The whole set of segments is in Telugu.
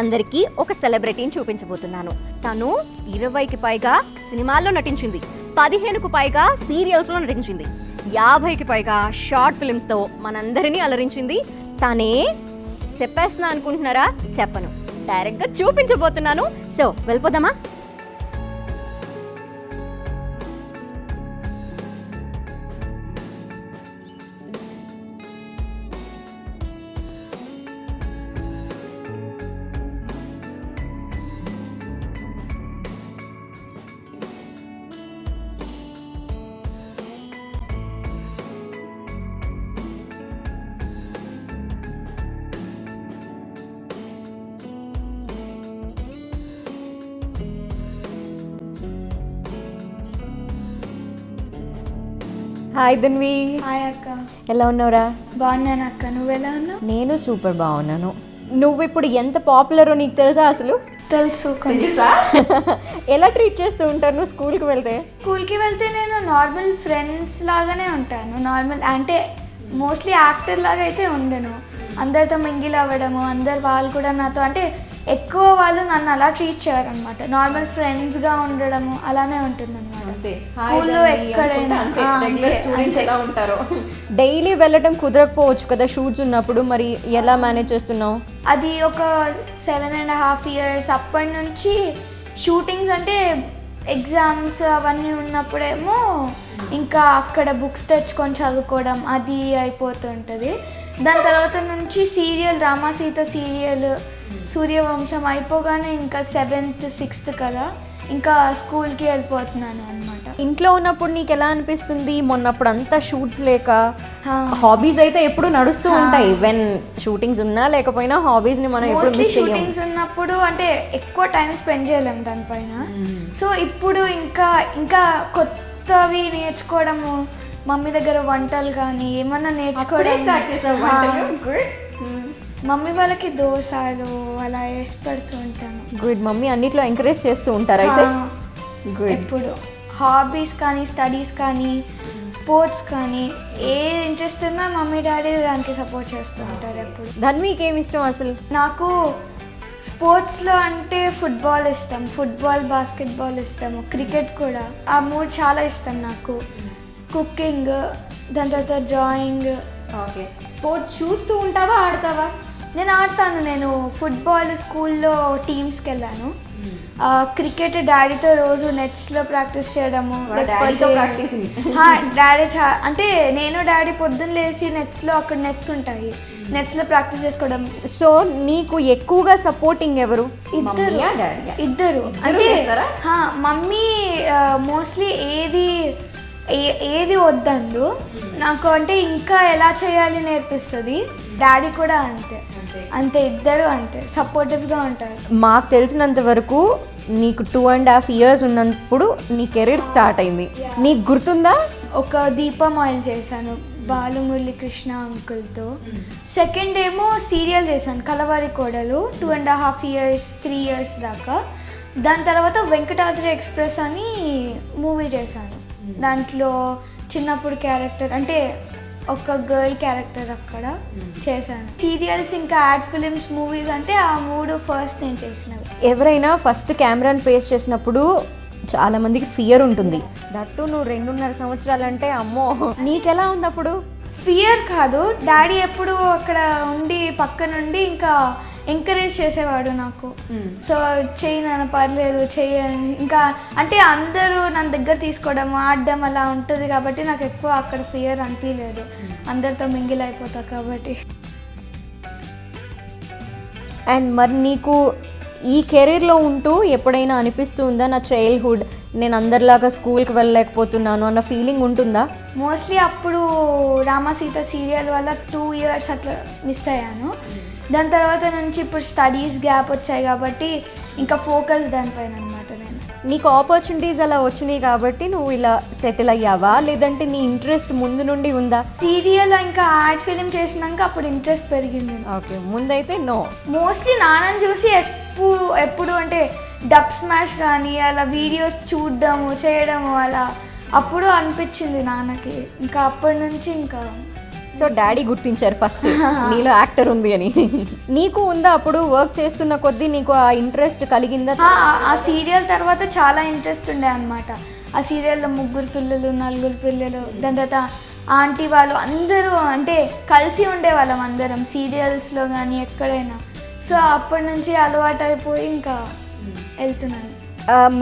అందరికీ ఒక సెలబ్రిటీని చూపించబోతున్నాను. తను 20కి పైగా సినిమాల్లో నటించింది, 15కు పైగా సీరియల్స్లో నటించింది, 50కి పైగా షార్ట్ ఫిల్మ్స్తో మనందరినీ అలరించింది. తనే చెప్పేస్తున్నా అనుకుంటున్నారా? చెప్పను, డైరెక్ట్గా చూపించబోతున్నాను. సో వెళ్ళిపోదామా? హాయ్ ధన్వి. హాయ్ అక్క. ఎలా ఉన్నావురా? బాగున్నాను అక్క, నువ్వెలా ఉన్నావు? నేను సూపర్ బాగున్నాను. నువ్వు ఇప్పుడు ఎంత పాపులరో నీకు తెలుసా? అసలు తెలుసు కొంచెం. ఎలా ట్రీట్ చేస్తూ ఉంటారు నువ్వు స్కూల్కి వెళ్తే? స్కూల్కి వెళ్తే నేను నార్మల్ ఫ్రెండ్స్ లాగానే ఉంటాను. నార్మల్ అంటే మోస్ట్లీ యాక్టర్ లాగా అయితే ఉండను. అందరితో మింగిల్ అవ్వడము, అందరు వాళ్ళు కూడా నాతో అంటే ఎక్కువ వాళ్ళు నన్ను అలా ట్రీట్ చేయరు అనమాట. నార్మల్ ఫ్రెండ్స్గా ఉండడము అలానే ఉంటుంది అనమాట. స్కూల్లో ఎక్కడైనా ఎలా ఉంటారో. డైలీ వెళ్ళటం కుదరకపోవచ్చు కదా షూట్స్ ఉన్నప్పుడు, మరి ఎలా మేనేజ్ చేస్తున్నావు? అది ఒక 7.5 years అప్పటి నుంచి షూటింగ్స్ అంటే ఎగ్జామ్స్ అవన్నీ ఉన్నప్పుడేమో ఇంకా అక్కడ బుక్స్ తెచ్చుకొని చదువుకోవడం అది అయిపోతుంటుంది. దాని తర్వాత నుంచి సీరియల్ రామ సీత సీరియల్ సూర్యవంశం అయిపోగానే ఇంకా 7th 6th కదా ఇంకా స్కూల్కి వెళ్ళిపోతున్నాను అనమాట. ఇంట్లో ఉన్నప్పుడు నీకు ఎలా అనిపిస్తుంది? మొన్నప్పుడు అంతా షూట్స్ లేక హాబీస్ అయితే ఎప్పుడు నడుస్తూ ఉంటాయి. వెన్ షూటింగ్స్ ఉన్నా లేకపోయినా హాబీస్ని మనం ఎప్పుడు మిస్ చేయం. షూటింగ్స్ ఉన్నప్పుడు అంటే ఎక్కువ టైం స్పెండ్ చేయలేం దానిపైన. సో ఇప్పుడు ఇంకా కొత్తవి నేర్చుకోవడము, మమ్మీ దగ్గర వంటలు కానీ ఏమన్నా నేర్చుకోవడం స్టార్ట్ చేసావు. మమ్మీ వాళ్ళకి దోశలు అలా వేసి పెడుతూ ఉంటాను. గుడ్. మమ్మీ అన్నిట్లో ఎంకరేజ్ చేస్తూ ఉంటారు అయితే? గుడ్. ఎప్పుడు హాబీస్ కానీ స్టడీస్ కానీ స్పోర్ట్స్ కానీ ఏ ఇంట్రెస్ట్ ఉన్నా మమ్మీ డాడీ దానికి సపోర్ట్ చేస్తూ ఉంటారు ఎప్పుడు. ధన్వికి ఏమి ఇష్టం అసలు? నాకు స్పోర్ట్స్లో అంటే ఫుట్బాల్ ఇష్టం, ఫుట్బాల్ బాస్కెట్బాల్ ఇష్టము, క్రికెట్ కూడా. ఆ మూడు చాలా ఇష్టం నాకు. కుకింగ్, దాని తర్వాత డ్రాయింగ్. ఓకే. స్పోర్ట్స్ చూస్తూ ఉంటావా, ఆడతావా? నేను ఆడతాను. నేను ఫుట్బాల్ స్కూల్లో టీమ్స్కి వెళ్ళాను. క్రికెట్ డాడీతో రోజు నెట్స్లో ప్రాక్టీస్ చేయడము. డాడీ అంటే నేను డాడీ పొద్దున్న లేచి నెట్స్లో అక్కడ నెట్స్ ఉంటాయి, నెట్స్లో ప్రాక్టీస్ చేసుకోవడం. సో నీకు ఎక్కువగా సపోర్టింగ్ ఎవరు? ఇద్దరు. అంటే మమ్మీ మోస్ట్లీ ఏది వద్దండు నాకు, అంటే ఇంకా ఎలా చేయాలి నేర్పిస్తుంది. డాడీ కూడా అంతే ఇద్దరు అంతే సపోర్టివ్గా ఉంటారు. మాకు తెలిసినంత వరకు నీకు 2.5 years ఉన్నప్పుడు నీ కెరీర్ స్టార్ట్ అయింది. నీకు గుర్తుందా? ఒక దీపం ఆయిల్ చేశాను బాలుమురళి కృష్ణ అంకుల్తో. సెకండ్ ఏమో సీరియల్ చేశాను కలవారి కోడలు 2.5 years 3 years దాకా. దాని తర్వాత వెంకటాద్రి ఎక్స్ప్రెస్ అని మూవీ చేశాను. దాంట్లో చిన్నప్పుడు క్యారెక్టర్ అంటే ఒక గర్ల్ క్యారెక్టర్ అక్కడ చేశాను. సీరియల్స్ ఇంకా యాడ్ ఫిలిమ్స్ మూవీస్ అంటే ఆ మూడు ఫస్ట్ నేను చేసినవి. ఎవరైనా ఫస్ట్ కెమెరాని ఫేస్ చేసినప్పుడు చాలా మందికి ఫియర్ ఉంటుంది. దట్టు నువ్వు 2.5 సంవత్సరాలు అంటే అమ్మో, నీకెలా ఉంది అప్పుడు? ఫియర్ కాదు, డాడీ ఎప్పుడు అక్కడ ఉండి పక్క నుండి ఇంకా ఎంకరేజ్ చేసేవాడు నాకు. సో చేయను పర్లేదు చేయని, ఇంకా అంటే అందరూ నన్ను దగ్గర తీసుకోవడం ఆడడం అలా ఉంటుంది కాబట్టి నాకు ఎక్కువ అక్కడ ఫియర్ అనిపించలేదు. అందరితో మింగిల్ అయిపోతా కాబట్టి. అండ్ మరి నీకు ఈ కెరీర్లో ఉంటూ ఎప్పుడైనా అనిపిస్తూ ఉందా, నా చైల్డ్హుడ్ నేను అందరిలాగా స్కూల్కి వెళ్ళలేకపోతున్నాను అన్న ఫీలింగ్ ఉంటుందా? మోస్ట్లీ అప్పుడు రామ సీత సీరియల్ వల్ల 2 years అట్లా మిస్ అయ్యాను. దాని తర్వాత నుంచి ఇప్పుడు స్టడీస్ గ్యాప్ వచ్చాయి కాబట్టి ఇంకా ఫోకస్ దానిపైన అనమాట. నేను నీకు ఆపర్చునిటీస్ అలా వచ్చినాయి కాబట్టి నువ్వు ఇలా సెటిల్ అయ్యావా, లేదంటే నీ ఇంట్రెస్ట్ ముందు నుండి ఉందా? సీరియల్ ఇంకా యాడ్ ఫిలిం చేసినాక అప్పుడు ఇంట్రెస్ట్ పెరిగింది. ఓకే, ముందైతే నో. మోస్ట్లీ నాన్నని చూసి ఎప్పుడు అంటే డబ్ స్మాష్ కానీ అలా వీడియోస్ చూడడము చేయడము అలా అప్పుడు అనిపించింది నాన్నకి. ఇంకా అప్పటి నుంచి ఇంకా సో డాడీ గుర్తించారు ఫస్ట్ నీలో యాక్టర్ ఉంది అని. నీకు ఉందా అప్పుడు వర్క్ చేస్తున్న కొద్దీ నీకు ఆ ఇంట్రెస్ట్ కలిగిందా? ఆ సీరియల్ తర్వాత చాలా ఇంట్రెస్ట్ ఉండే అనమాట. ఆ సీరియల్లో 3 పిల్లలు 4 పిల్లలు, దాని తర్వాత ఆంటీ వాళ్ళు అందరూ అంటే కలిసి ఉండేవాళ్ళం అందరం సీరియల్స్లో కానీ ఎక్కడైనా. సో అప్పటి నుంచి అలవాటు అయిపోయి ఇంకా వెళ్తున్నాను.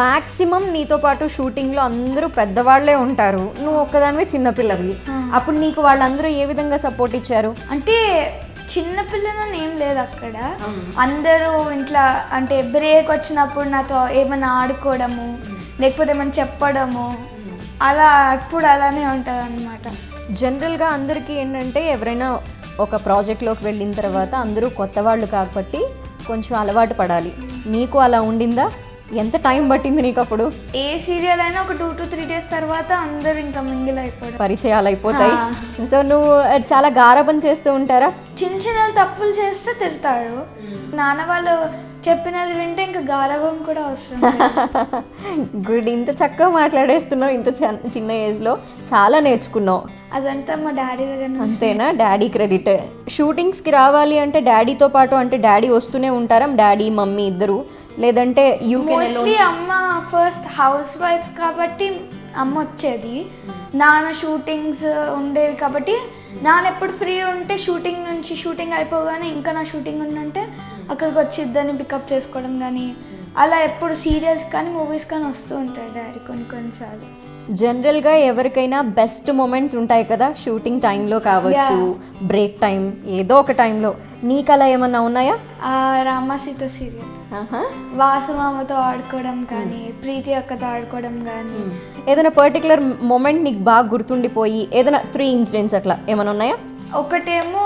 మ్యాక్సిమం నీతో పాటు షూటింగ్లో అందరూ పెద్దవాళ్లే ఉంటారు, నువ్వు ఒక్కదానివే చిన్నపిల్లవి. అప్పుడు నీకు వాళ్ళందరూ ఏ విధంగా సపోర్ట్ ఇచ్చారు? అంటే చిన్నపిల్లని ఏం లేదు అక్కడ, అందరూ ఇంట్లో అంటే బ్రేక్ వచ్చినప్పుడు నాతో ఏమైనా ఆడుకోవడము లేకపోతే ఏమైనా చెప్పడము అలా ఎప్పుడు అలానే ఉంటుంది అనమాట. జనరల్గా అందరికీ ఏంటంటే ఎవరైనా ఒక ప్రాజెక్ట్లోకి వెళ్ళిన తర్వాత అందరూ కొత్త వాళ్ళు కాబట్టి కొంచెం అలవాటు పడాలి. నీకు అలా ఉండిందా? ఎంత టైం పట్టింది నీకు అప్పుడు? ఏ సీరియల్ అయినా ఒక 2 to 3 days తర్వాత అందరూ ఇంకా మింగిల్ అయిపోయారు, పరిచయాలు అయిపోతాయి. సో నువ్వు చాలా గారాబం చేస్తూ ఉంటారా? చిన్న తప్పులు చేస్తే తిడతారు, నాన్న వాళ్ళు చెప్పినది వింటే ఇంకా గారాబం కూడా అవసరం. గుడ్, ఇంత చక్కగా మాట్లాడేస్తున్నావు, ఇంత చిన్న ఏజ్లో చాలా నేర్చుకున్నావు. అదంతా మా డాడీ దగ్గర. అంతేనా? Daddy credit. షూటింగ్స్కి రావాలి అంటే డాడీతో పాటు అంటే డాడీ వస్తూనే ఉంటారా? డాడీ మమ్మీ ఇద్దరు, లేదంటే మోస్ట్లీ అమ్మ ఫస్ట్ హౌస్ వైఫ్ కాబట్టి అమ్మ వచ్చేది, నాన్న షూటింగ్స్ ఉండేవి కాబట్టి నాన్న ఎప్పుడు ఫ్రీ ఉంటే షూటింగ్ అయిపోగానే ఇంకా నా షూటింగ్ ఉందంటే అక్కడికి వచ్చి ఇద్దరిని పికప్ చేసుకోవడం కానీ అలా ఎప్పుడు సీరియల్స్ కానీ మూవీస్ కానీ వస్తూ ఉంటాయి డాడీ కొన్నిసార్లు. జనరల్గా ఎవరికైనా బెస్ట్ మూమెంట్స్ ఉంటాయి కదా, షూటింగ్ టైంలో కావచ్చు, బ్రేక్ టైం, ఏదో ఒక టైంలో. నీకు అలా ఏమన్నా ఉన్నాయా? రామసీత సీరియల్ వాసుమామతో ఆడుకోవడం కానీ ప్రీతి అక్కతో ఆడుకోవడం కానీ. ఏదైనా పర్టికులర్ మూమెంట్ నీకు బాగా గుర్తుండిపోయి ఏదైనా 3 ఇన్సిడెంట్స్ అట్లా ఏమైనా ఉన్నాయా? ఒకటేమో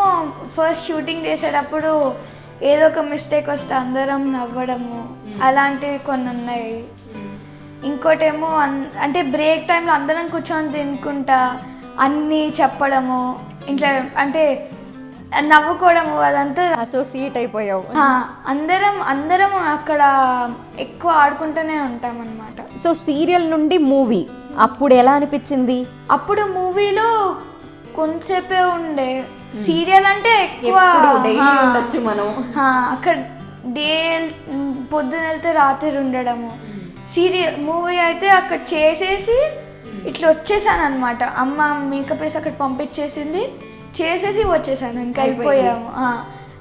ఫస్ట్ షూటింగ్ చేసేటప్పుడు ఏదో ఒక మిస్టేక్ వస్తే అందరం నవ్వడము అలాంటివి కొన్ని ఉన్నాయి. ఇంకోటేమో అంటే బ్రేక్ టైంలో అందరం కూర్చొని తినుకుంటా అన్నీ చెప్పడము, ఇంట్లో అంటే నవ్వుకోవడము, అదంతా అసోసియేట్ అయిపోయావు. అందరం అక్కడ ఎక్కువ ఆడుకుంటూనే ఉంటాం అన్నమాట. సో సీరియల్ నుండి మూవీ అప్పుడు ఎలా అనిపించింది? అప్పుడు మూవీలో కొంచెంసేపే ఉండే, సీరియల్ అంటే ఎక్కువ ఉండొచ్చు మనం. అక్కడ డే పొద్దున వెళ్తే రాత్రి ఉండడము. మూవీ అయితే అక్కడ చేసేసి ఇట్లా వచ్చేసాను అనమాట. అమ్మ మేకప్ వేసి అక్కడ పంపించేసింది, చేసేసి వచ్చేసాను, ఇంకా అయిపోయాము.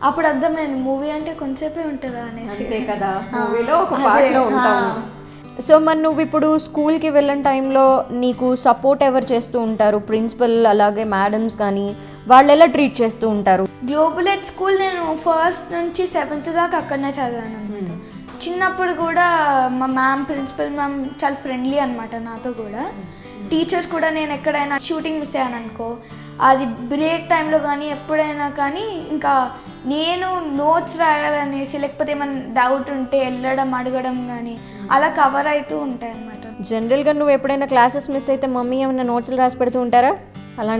అప్పుడు అర్థమైంది మూవీ అంటే కొంచెంసేపే ఉంటుందా అనేసి. అంతే కదా, మూవీలో ఒక పార్ట్లో ఉంటాము. సో మరి నువ్వు ఇప్పుడు స్కూల్కి వెళ్ళిన టైంలో నీకు సపోర్ట్ ఎవరు చేస్తూ ఉంటారు? ప్రిన్సిపల్ అలాగే మేడమ్స్ కానీ వాళ్ళు ఎలా ట్రీట్ చేస్తూ ఉంటారు? గ్లోబల్ ఎడ్ స్కూల్ నేను 1st నుంచి 7th దాకా అక్కడనే చదివాను. చిన్నప్పుడు కూడా మా ప్రిన్సిపల్ మ్యామ్ చాలా ఫ్రెండ్లీ అనమాట నాతో కూడా. టీచర్స్ కూడా నేను ఎక్కడైనా షూటింగ్ మిస్ అయ్యాను అనుకో, అది బ్రేక్ టైంలో కానీ ఎప్పుడైనా కానీ ఇంకా నేను నోట్స్ రాయాలనేసి లేకపోతే ఏమైనా డౌట్ ఉంటే వెళ్ళడం అడగడం కానీ అలా కవర్ అవుతూ ఉంటాయి అన్నమాట. జనరల్గా నువ్వు ఎప్పుడైనా క్లాసెస్ మిస్ అయితే మమ్మీ ఏమైనా నోట్స్లు రాసి పెడుతూ ఉంటారా?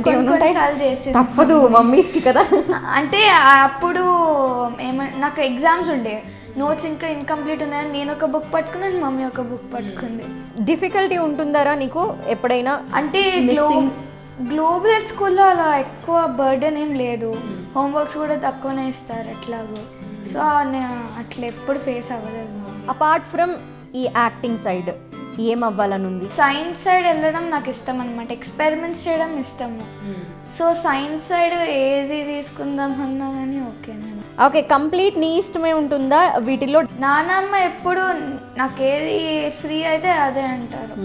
కొన్నిసార్లు చేసి తప్పదు మమ్మీస్కి కదా. అంటే అప్పుడు నాకు ఎగ్జామ్స్ ఉండే, నోట్స్ ఇంకా ఇన్కంప్లీట్ ఉన్నాయని నేను ఒక బుక్ పట్టుకున్నాను, మమ్మీ ఒక బుక్ పట్టుకుంది. డిఫికల్టీ ఉంటుందారా నీకు ఎప్పుడైనా? అంటే గ్లోబల్ ఎడ్ స్కూల్లో అలా ఎక్కువ బర్డెన్ ఏం లేదు, హోంవర్క్స్ కూడా తక్కువనే ఇస్తారు ఎట్లాగో. సో అట్లా ఎప్పుడు ఫేస్ అవ్వలేదు. అపార్ట్ ఫ్రమ్ ఈ యాక్టింగ్ సైడ్ ఏం అవ్వాలని ఉంది? సైన్స్ సైడ్ వెళ్ళడం నాకు ఇష్టం అనమాట, ఎక్స్పెరిమెంట్స్ చేయడం ఇష్టము. సో సైన్స్ సైడ్ ఏది తీసుకుందాం అన్నా కానీ ఓకే. కంప్లీట్ నీ ఇష్టమే ఉంటుందా వీటిలో? నానమ్మ ఎప్పుడు నాకు ఏది ఫ్రీ అయితే అదే అంటారు.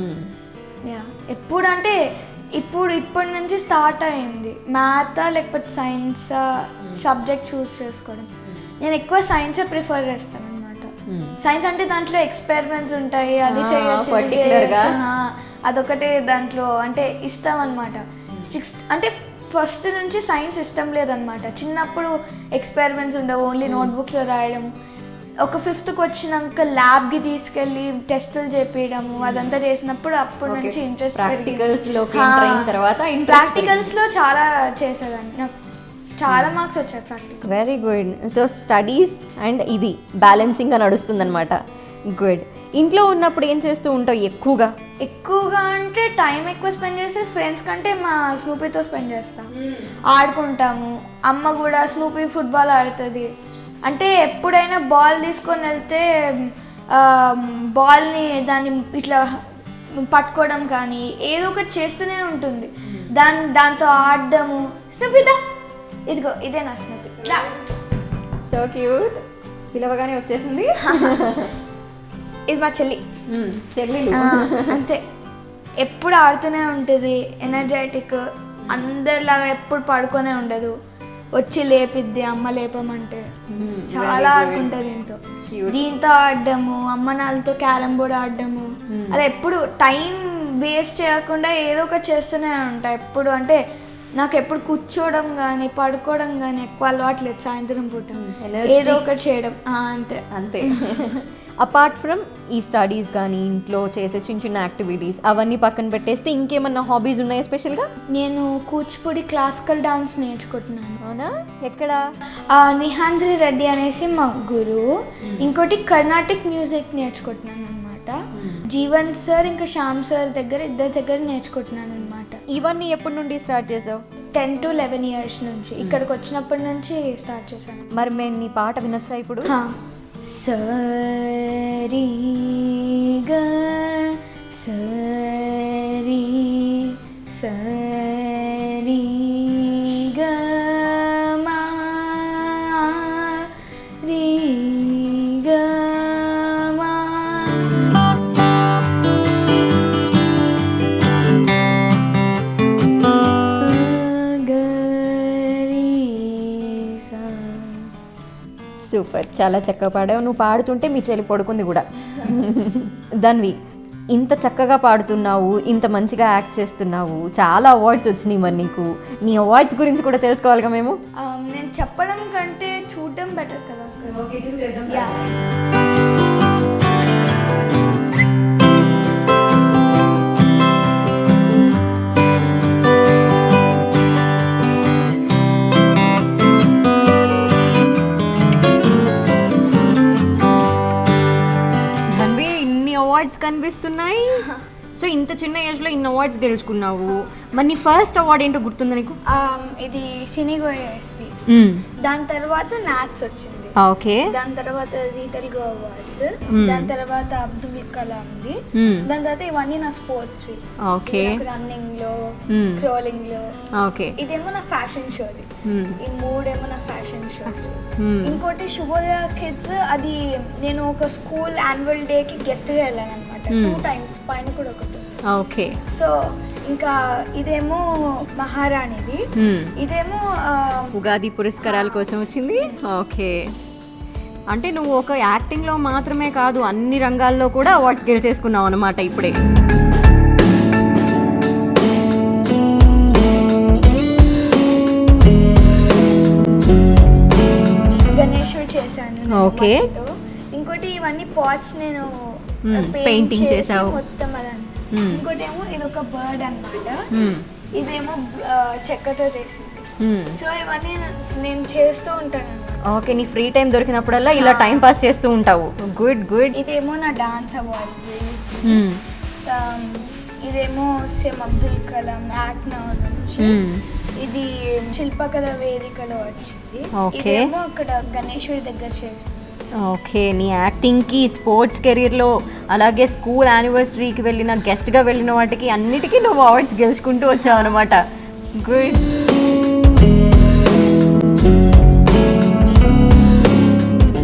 ఎప్పుడు అంటే ఇప్పటి నుంచి స్టార్ట్ అయింది మ్యాథా లేకపోతే సైన్సా సబ్జెక్ట్ చూస్ చేసుకోవడం. నేను ఎక్కువ సైన్సే ప్రిఫర్ చేస్తాను అనమాట. సైన్స్ అంటే దాంట్లో ఎక్స్పెరిమెంట్స్ ఉంటాయి, అది చేయొచ్చు, అదొకటే దాంట్లో అంటే ఇష్టం అనమాట. 6th అంటే ఫస్ట్ నుంచి సైన్స్ ఇష్టం లేదనమాట. చిన్నప్పుడు ఎక్స్పెరిమెంట్స్ ఉండవు, ఓన్లీ నోట్బుక్స్లో రాయడం. ఒక 5th వచ్చినాక ల్యాబ్కి తీసుకెళ్ళి టెస్టులు చేపించడము అదంతా చేసినప్పుడు అప్పటి నుంచి ఇంట్రెస్ట్ ప్రాక్టికల్స్లో చాలా చేసేదాన్ని. నాకు చాలా మార్క్స్ వచ్చాయి practical. Very good. So studies and ఇది బ్యాలెన్సింగ్గా నడుస్తుంది అనమాట. గుడ్. ఇంట్లో ఉన్నప్పుడు ఏం చేస్తూ ఉంటావు ఎక్కువగా? ఎక్కువగా అంటే టైం ఎక్కువ స్పెండ్ చేస్తే ఫ్రెండ్స్ కంటే మా స్నూపీతో స్పెండ్ చేస్తాం. ఆడుకుంటాము. అమ్మ కూడా స్నూపీ ఫుట్బాల్ ఆడుతుంది. అంటే ఎప్పుడైనా బాల్ తీసుకొని వెళ్తే బాల్ని దాన్ని ఇట్లా పట్టుకోవడం కానీ ఏదో ఒకటి చేస్తూనే ఉంటుంది. దాంతో ఆడడము. స్నూపీదా ఇదిగో ఇదే నా స్నూపీ. So cute. పిలవగానే వచ్చేసింది. ఇది మా చెల్లి. చెల్లి అంతే, ఎప్పుడు ఆడుతూనే ఉంటుంది. ఎనర్జెటిక్, అందరిలాగా ఎప్పుడు పడుకొనే ఉండదు. వచ్చి లేపిద్ది అమ్మ లేపమంటే. చాలా ఆడుకుంటారు దీంతో ఆడడము, అమ్మ నాళ్ళతో క్యారమ్ బోర్డ్ ఆడడము. అలా ఎప్పుడు టైం వేస్ట్ చేయకుండా ఏదో ఒకటి చేస్తూనే ఉంటా ఎప్పుడు. అంటే నాకు ఎప్పుడు కూర్చోవడం కానీ పడుకోవడం కానీ ఎక్కువ అలవాటు లేదు. సాయంత్రం పూట ఏదో ఒకటి చేయడం అంతే అంతే. అపార్ట్ ఫ్రమ్ ఈ స్టడీస్ కానీ ఇంట్లో చేసే చిన్న చిన్న యాక్టివిటీస్ అవన్నీ పక్కన పెట్టేస్తే ఇంకేమన్నా హాబీస్ ఉన్నాయా స్పెషల్గా? నేను కూచిపూడి క్లాసికల్ డాన్స్ నేర్చుకుంటున్నాను. అవునా? ఎక్కడ? నిహాంద్రి రెడ్డి అనేసి మా గురువు. ఇంకోటి కర్ణాటిక్ మ్యూజిక్ నేర్చుకుంటున్నాను అనమాట. జీవన్ సార్ ఇంకా శ్యామ్ సార్ ఇద్దరి దగ్గర నేర్చుకుంటున్నాను అనమాట. ఇవన్నీ ఎప్పటి నుండి స్టార్ట్ చేసావు? 10 to 11 years నుంచి. ఇక్కడికి వచ్చినప్పటి నుంచి స్టార్ట్ చేశాను. మరి మేము నీ పాట వినొచ్చా ఇప్పుడు? సరి గ సరి సరి గ మా రి గ మా. సూపర్, చాలా చక్కగా పాడావు. నువ్వు పాడుతుంటే మీ చెల్లి పడుకుంది కూడా. ధన్వి, ఇంత చక్కగా పాడుతున్నావు, ఇంత మంచిగా యాక్ట్ చేస్తున్నావు, చాలా అవార్డ్స్ వచ్చినాయి. మరి నీకు నీ అవార్డ్స్ గురించి కూడా తెలుసుకోవాలిగా మేము. నేను చెప్పడం కంటే చూడడం బెటర్ కదా. అవార్డ్స్ కనిపిస్తున్నాయి. సో ఇంత చిన్న ఏజ్లో ఇన్ని అవార్డ్స్ గెలుచుకున్నావు. మరి నీ ఫస్ట్ అవార్డ్ ఏంటో గుర్తుందా నీకు? ఇది సినీగోయర్స్ది. దాని తర్వాత నాట్స్ వచ్చింది. ఓకే. దాని తర్వాత జీ తెలుగు అవార్డ్స్. దాని తర్వాత అబ్దుల్ కలాంది. దాని తర్వాత ఇవన్నీ నా స్పోర్ట్స్. ఓకే. రన్నింగ్ లో, క్రోలింగ్ లో. ఓకే. ఇదేమో నా ఫ్యాషన్ షోది. ఈ మూడేమో నా ఫ్యాషన్ షోస్. ఇంకోటి శుభోదయ కిడ్స్, అది నేను ఒక స్కూల్ యాన్యువల్ డే కి గెస్ట్ గా వెళ్ళాను అనమాట. 2 times, పైన కూడా ఒకటి. ఓకే. సో ఇంకా ఇదేమో మహారాణిది. ఇదేమో ఉగాది పురస్కారాల కోసం వచ్చింది. ఓకే. అంటే నువ్వు ఒక యాక్టింగ్లో మాత్రమే కాదు, అన్ని రంగాల్లో కూడా అవార్డ్స్ గెలిచేసుకున్నావు అనమాట ఇప్పుడే. గణేశుడు చేశాను. ఓకే. ఇంకోటి ఇవన్నీ పాట్స్ నేను పెయింటింగ్ చేసావు మొత్తం. అదంతా. ఇంకోటి ఏమో ఇది ఒక బర్డ్ అన్నమాట. ఇదేమో చెక్కతో చేసింది. సో ఇవన్నీ నేను చేస్తూ ఉంటాను. ఓకే. నీ ఫ్రీ టైం దొరికినప్పుడల్లా ఇలా టైం పాస్ చేస్తూ ఉంటావు. Good good. ఇదేమో నా డాన్స్ అవార్డ్స్. ఇదేమో same Abdul Kalam act novel నుంచి. ఇది శిల్పకళ వేదికలో వచ్చింది. ఇదేమో అక్కడ గణేశుడి దగ్గర చేసింది. ఓకే. నీ యాక్టింగ్కి, స్పోర్ట్స్ కెరీర్లో, అలాగే స్కూల్ యానివర్సరీకి వెళ్ళిన గెస్ట్గా వెళ్ళిన వాటికి అన్నిటికీ నువ్వు అవార్డ్స్ గెలుచుకుంటూ వచ్చావు అనమాట. గుడ్.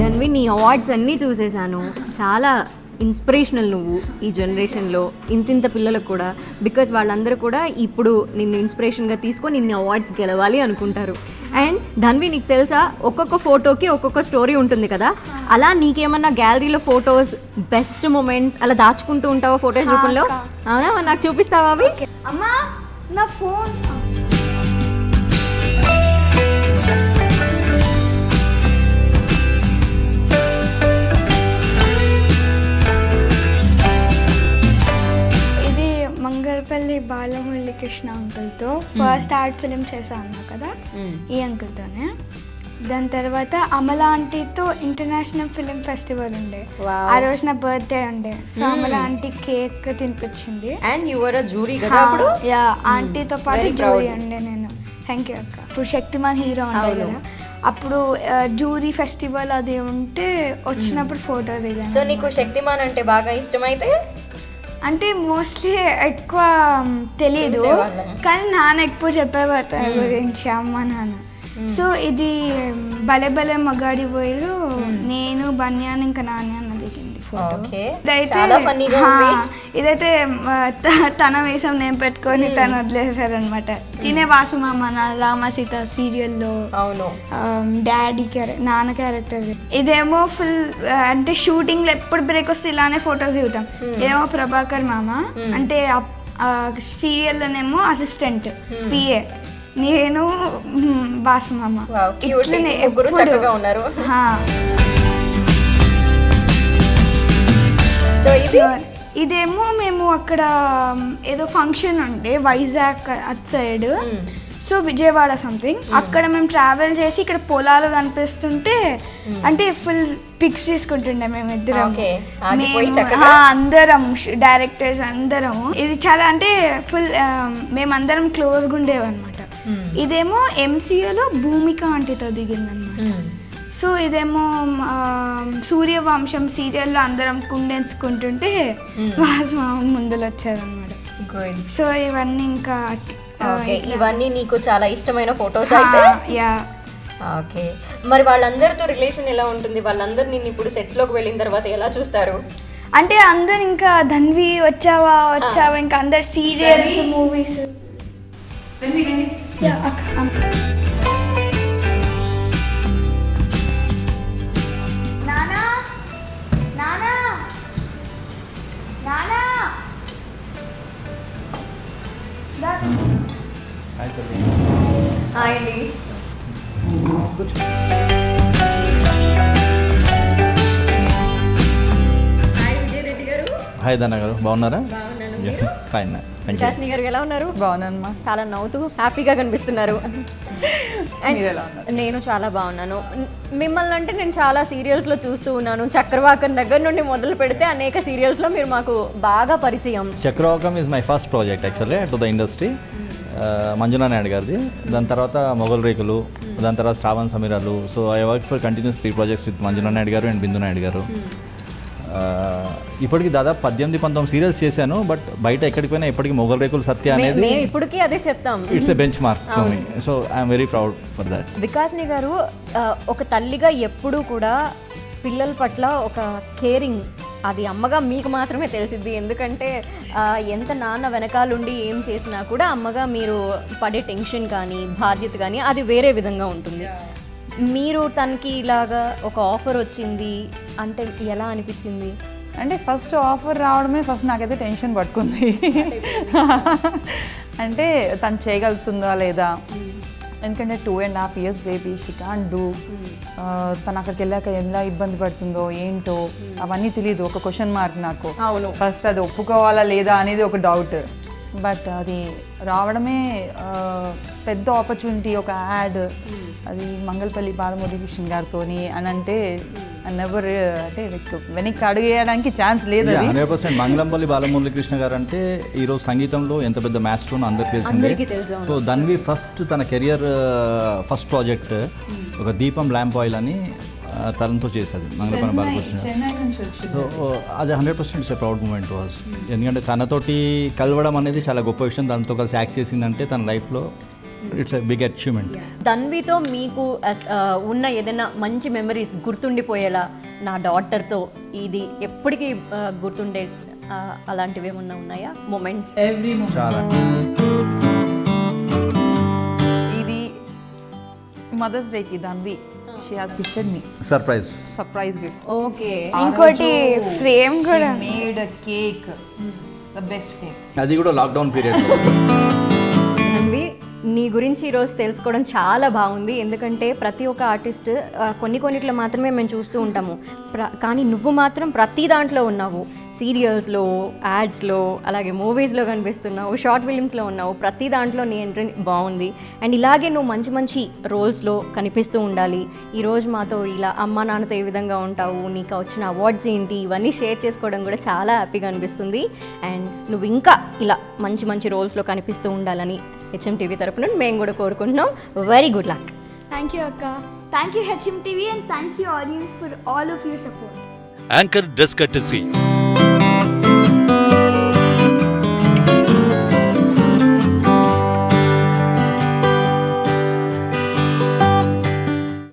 ధన్వి, నీ అవార్డ్స్ అన్నీ చూసేసాను. చాలా ఇన్స్పిరేషనల్ నువ్వు ఈ జనరేషన్లో ఇంతింత పిల్లలకు కూడా. బికాజ్ వాళ్ళందరూ కూడా ఇప్పుడు నిన్ను ఇన్స్పిరేషన్గా తీసుకొని నిన్ను అవార్డ్స్ గెలవాలి అనుకుంటారు. అండ్ ధన్వి, నీకు తెలుసా, ఒక్కొక్క ఫోటోకి ఒక్కొక్క స్టోరీ ఉంటుంది కదా. అలా నీకేమన్నా గ్యాలరీలో ఫొటోస్, బెస్ట్ మూమెంట్స్ అలా దాచుకుంటూ ఉంటావా ఫొటోస్ రూపంలో? అవునా? నాకు చూపిస్తావా అవి? అమ్మా నా ఫోన్. మంగళపల్లి బాలమురళీ కృష్ణ అంకుల్తో ఫస్ట్ ఆర్ట్ ఫిలిం చేశాను కదా, ఈ అంకుల్తోనే. దాని తర్వాత అమల ఆంటీతో ఇంటర్నేషనల్ ఫిలిం ఫెస్టివల్ ఉండే. Wow. ఆ రోజు నా బర్త్డే ఉండే. సో అమల ఆంటీ కేక్ తినిపించింది. And you were a jury కదా అప్పుడు? యా, ఆంటీతో పాటు Very proud. జూరీ ఉండే నేను. థ్యాంక్ యూ అక్క. ఇప్పుడు శక్తిమాన్ హీరో ఉండే కదా, అప్పుడు జూరీ ఫెస్టివల్ అది ఉంటే వచ్చినప్పుడు ఫోటో దిగాను. సో నీకు శక్తిమాన్ అంటే బాగా ఇష్టమైతే? అంటే మోస్ట్లీ ఎక్కువ తెలియదు, చూసేవాళ్ళం. కానీ నాన్న ఎక్కువ చెప్పేవారు తన గురించి, అమ్మ నాన్న. సో ఇది భలే భలే మగాడి పోయారు, నేను బన్యాన్ ఇంకా నాన్న అన్న దిగింది ఫోటో. Okay. ఇదైతే చాలా funny-గా ఉంది. ఇదైతే తన వేషం నేను పెట్టుకొని తను వదిలేశారనమాట. తినే వాసుమామ నా రామ సీత సీరియల్లో అవును. డాడీ నాన్న క్యారెక్టర్. ఇదేమో ఫుల్ అంటే షూటింగ్ లో ఎప్పుడు బ్రేక్ వస్తే ఇలానే ఫొటోస్ దిగుతాం. ఇదేమో ప్రభాకర్ మామ, అంటే సీరియల్లోనేమో అసిస్టెంట్ పిఏ, నేను బాసు మామ. Wow, cute. ఇట్లనే ముగ్గురు ఎప్పుడు. చక్కగా ఉన్నారు. హా. సో ఇది ఇదేమో మేము అక్కడ ఏదో ఫంక్షన్ ఉండే Vizag at side, so Vijayawada something. అక్కడ మేము ట్రావెల్ చేసి ఇక్కడ పొలాలు కనిపిస్తుంటే అంటే ఫుల్ పిక్స్ తీసుకుంటుండే మేము ఇద్దరం. Okay. ఆగిపోయి మేము, చక్కగా? అందరం డైరెక్టర్స్ అందరం. ఇది చాలా అంటే ఫుల్ మేమందరం క్లోజ్గా ఉండేవి అనమాట. ఇదేమో ఎంసీఏలో భూమిక ఆంటీతో దిగిందనమాట. సో ఇదేమో సూర్యవంశం సీరియల్లో అందరం కుండెత్తుకుంటుంటే వాసు మామ ముందులో వచ్చారనమాట. గుడ్. సో ఇవన్నీ ఇంకా ఓకే, ఇవన్నీ నీకు చాలా ఇష్టమైన ఫొటోస్ అయితే? యా. ఓకే, మరి వాళ్ళందరితో రిలేషన్ ఎలా ఉంటుంది? వాళ్ళందరూ నిన్ను ఇప్పుడు సెట్స్ లోకి వెళ్ళిన తర్వాత ఎలా చూస్తారు? అంటే అందరు ఇంకా ధన్వి వచ్చావా ఇంకా అందరు సీరియల్స్ మూవీస్. హాయ్ అండి. హాయ్ విజయ్ రెడ్డి గారు. హాయ్ దన్న గారు, బాగున్నారా? బాగున్నాను. మీరు? Fine, thank you. వికాస్ని గారు ఎలా ఉన్నారు? బాగున్నాను. చాలా నవ్వుతూ హ్యాపీగా కనిపిస్తున్నారు. And మీరు ఎలా ఉన్నారు? నేను చాలా బాగున్నాను. మిమ్మల్ని అంటే నేను చాలా సీరియల్స్లో చూస్తూ ఉన్నాను. చక్రవాకం దగ్గర నుండి మొదలు పెడితే అనేక సీరియల్స్లో మీరు మాకు బాగా పరిచయం. Chakravakam is my first project actually to the industry. Manjula Naidu గారిది. దాని తర్వాత మొగల్ రేకులు, దాని తర్వాత Sravana Sameeralu. So I work for continuous 3 projects with Manjula Naidu garu and బిందు నాయుడు గారు. ఇప్పటికి దాదాపు 18-19 సీరియల్స్ చేశాను. బట్ బయట ఎక్కడికి పోయినా ఇప్పటికి మొగల్ రేకులు సత్య అనేది మేము ఇప్పటికీ అదే చెప్తాం. It's a benchmark for me. So I'm very proud for that. వికాస్ని గారు ఒక తల్లిగా ఎప్పుడూ కూడా పిల్లల పట్ల ఒక కేరింగ్, అది అమ్మగా మీకు మాత్రమే తెలిసిద్ది. ఎందుకంటే ఎంత నాన్న వెనకాలండి ఏం చేసినా కూడా అమ్మగా మీరు పడే టెన్షన్ కానీ బాధ్యత కానీ అది వేరే విధంగా ఉంటుంది. మీరు తనకి ఇలాగా ఒక ఆఫర్ వచ్చింది అంటే ఎలా అనిపించింది? అంటే ఫస్ట్ ఆఫర్ రావడమే ఫస్ట్ నాకైతే టెన్షన్ పట్టుకుంది. అంటే తను చేయగలుగుతుందా లేదా, ఎందుకంటే 2.5 years baby, she can do. తను అక్కడికి వెళ్ళాక ఎలా ఇబ్బంది పడుతుందో ఏంటో అవన్నీ తెలియదు. ఒక క్వశ్చన్ మార్క్ నాకు. అవును. ఫస్ట్ అది ఒప్పుకోవాలా లేదా అనేది ఒక డౌట్. బట్ అది రావడమే పెద్ద ఆపర్చునిటీ. ఒక యాడ్, అది మంగళపల్లి బాలమురళీకృష్ణ గారితో అని అంటే నెవర్, అంటే వెనక్కి అడుగేయడానికి ఛాన్స్ లేదు. 100%. మంగళంపల్లి బాలమురళీకృష్ణ గారు అంటే ఈరోజు సంగీతంలో ఎంత పెద్ద మాస్టర్నో అందరికి తెలిసిందే. సో ధన్వి ఫస్ట్ తన కెరియర్ ఫస్ట్ ప్రాజెక్ట్ ఒక దీపం ల్యాంప్ ఆయిల్ అని తనతో చేసేది మంగళపల్లి బాలకృష్ణ. సో అది 100% it's a proud moment was. ఎందుకంటే తనతోటి కలవడం అనేది చాలా గొప్ప విషయం. తనతో కలిసి యాక్ట్ చేసిందంటే తన లైఫ్లో ఇట్స్ ఎ బిగ్ అచీవ్మెంట్. ధన్వితో మీకు ఉన్న ఏదైనా మంచి మెమరీస్ గుర్తుండిపోయేలా, నా డాటర్తో ఇది ఎప్పటికీ గుర్తుండే అలాంటివి ఏమన్నా ఉన్నాయా మూమెంట్స్? చాలా. ఇది మదర్స్ డేకి Dhanvi she has gifted me surprise gift. Okay. ఇంకోటి ఫ్రేమ్ కూడా made a cake, the best cake. అది కూడా లాక్డౌన్ పీరియడ్. ధన్వి, నీ గురించి ఈరోజు తెలుసుకోవడం చాలా బాగుంది. ఎందుకంటే ప్రతి ఒక్క ఆర్టిస్ట్ కొన్నిట్లో మాత్రమే మేము చూస్తూ ఉంటాము, కానీ నువ్వు మాత్రం ప్రతి దాంట్లో ఉన్నావు. సీరియల్స్లో, యాడ్స్లో, అలాగే మూవీస్లో కనిపిస్తున్నావు, షార్ట్ ఫిలిమ్స్లో ఉన్నావు, ప్రతి దాంట్లో నీ ఎంట్రీ బాగుంది. అండ్ ఇలాగే నువ్వు మంచి మంచి రోల్స్లో కనిపిస్తూ ఉండాలి. ఈరోజు మాతో ఇలా అమ్మ నాన్నతో ఏ విధంగా ఉంటావు, నీకు వచ్చిన అవార్డ్స్ ఏంటి, ఇవన్నీ షేర్ చేసుకోవడం కూడా చాలా హ్యాపీగా అనిపిస్తుంది. అండ్ నువ్వు ఇంకా ఇలా మంచి మంచి రోల్స్లో కనిపిస్తూ ఉండాలని HMTV తరపున మేము కూడా కోరుకుంటున్నాం. Very good luck. Thank you అక్క. Thank you HMTV and thank you audience for all of your support. Anchor Dress Courtesy.